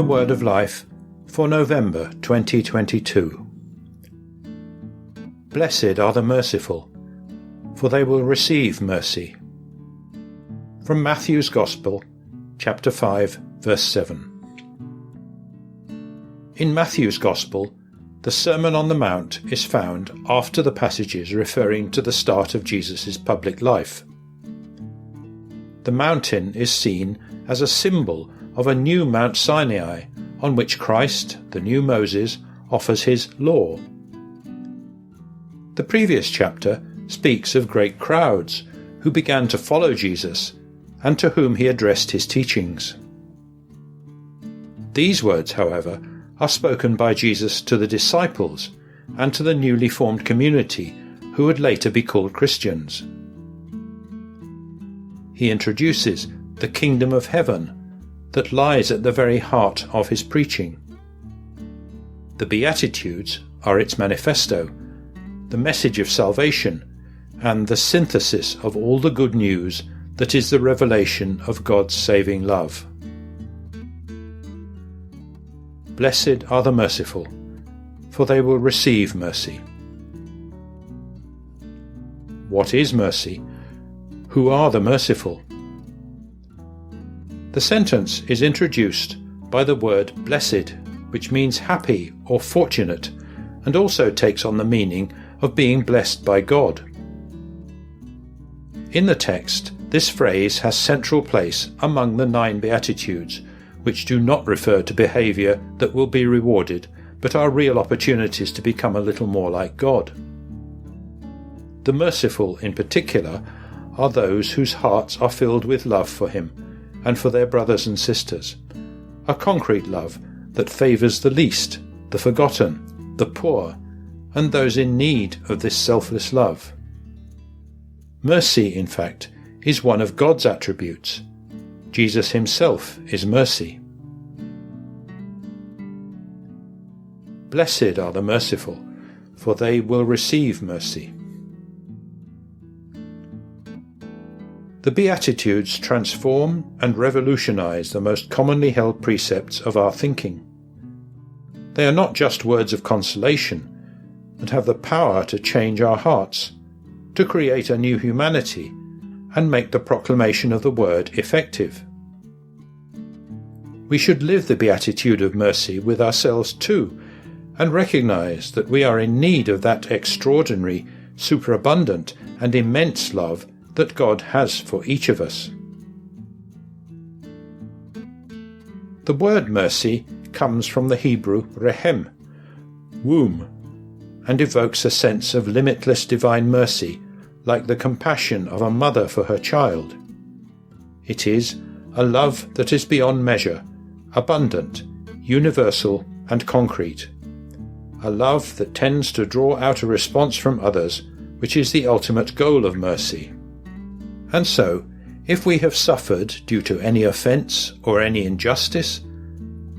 Word of Life for November 2022. Blessed are the merciful, for they will receive mercy. From Matthew's Gospel, chapter 5, verse 7. In Matthew's Gospel, the Sermon on the Mount is found after the passages referring to the start of Jesus' public life. The mountain is seen as a symbol of a new Mount Sinai on which Christ, the new Moses, offers his law. The previous chapter speaks of great crowds who began to follow Jesus and to whom he addressed his teachings. These words, however, are spoken by Jesus to the disciples and to the newly formed community who would later be called Christians. He introduces the kingdom of heaven that lies at the very heart of his preaching. The Beatitudes are its manifesto, the message of salvation, and the synthesis of all the good news that is the revelation of God's saving love. Blessed are the merciful, for they will receive mercy. What is mercy? Who are the merciful? The sentence is introduced by the word blessed, which means happy or fortunate, and also takes on the meaning of being blessed by God. In the text, this phrase has central place among the 9 Beatitudes, which do not refer to behaviour that will be rewarded, but are real opportunities to become a little more like God. The merciful, in particular, are those whose hearts are filled with love for him and for their brothers and sisters, a concrete love that favours the least, the forgotten, the poor, and those in need of this selfless love. Mercy, in fact, is one of God's attributes. Jesus himself is mercy. Blessed are the merciful, for they will receive mercy. The Beatitudes transform and revolutionize the most commonly held precepts of our thinking. They are not just words of consolation, but have the power to change our hearts, to create a new humanity, and make the proclamation of the word effective. We should live the Beatitude of mercy with ourselves too, and recognize that we are in need of that extraordinary, superabundant, and immense love that God has for each of us. The word mercy comes from the Hebrew rehem, womb, and evokes a sense of limitless divine mercy, like the compassion of a mother for her child. It is a love that is beyond measure, abundant, universal, and concrete. A love that tends to draw out a response from others, which is the ultimate goal of mercy. And so, if we have suffered due to any offence or any injustice,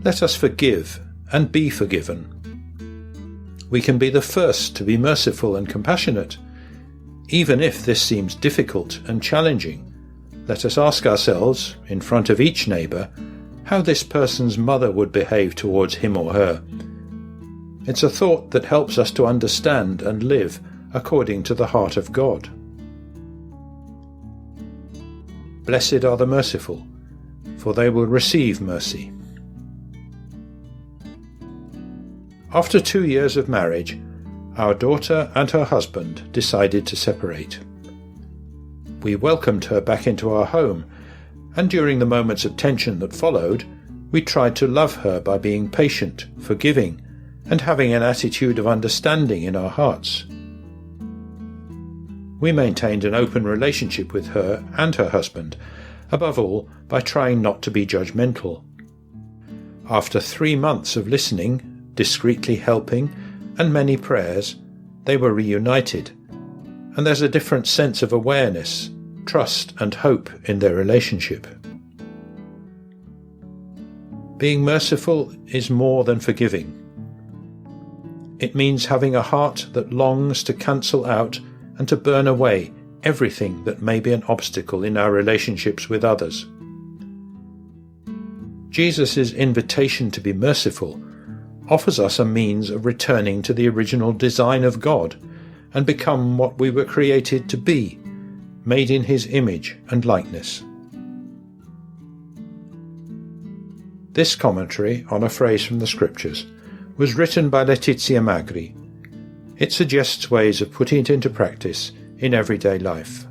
let us forgive and be forgiven. We can be the first to be merciful and compassionate. Even if this seems difficult and challenging, let us ask ourselves, in front of each neighbour, how this person's mother would behave towards him or her. It's a thought that helps us to understand and live according to the heart of God. Blessed are the merciful, for they will receive mercy. After 2 years of marriage, our daughter and her husband decided to separate. We welcomed her back into our home, and during the moments of tension that followed, we tried to love her by being patient, forgiving, and having an attitude of understanding in our hearts. We maintained an open relationship with her and her husband, above all by trying not to be judgmental. After 3 months of listening, discreetly helping, and many prayers, they were reunited, and there's a different sense of awareness, trust, and hope in their relationship. Being merciful is more than forgiving. It means having a heart that longs to cancel out and to burn away everything that may be an obstacle in our relationships with others. Jesus' invitation to be merciful offers us a means of returning to the original design of God and become what we were created to be, made in his image and likeness. This commentary on a phrase from the Scriptures was written by Letizia Magri. It suggests ways of putting it into practice in everyday life.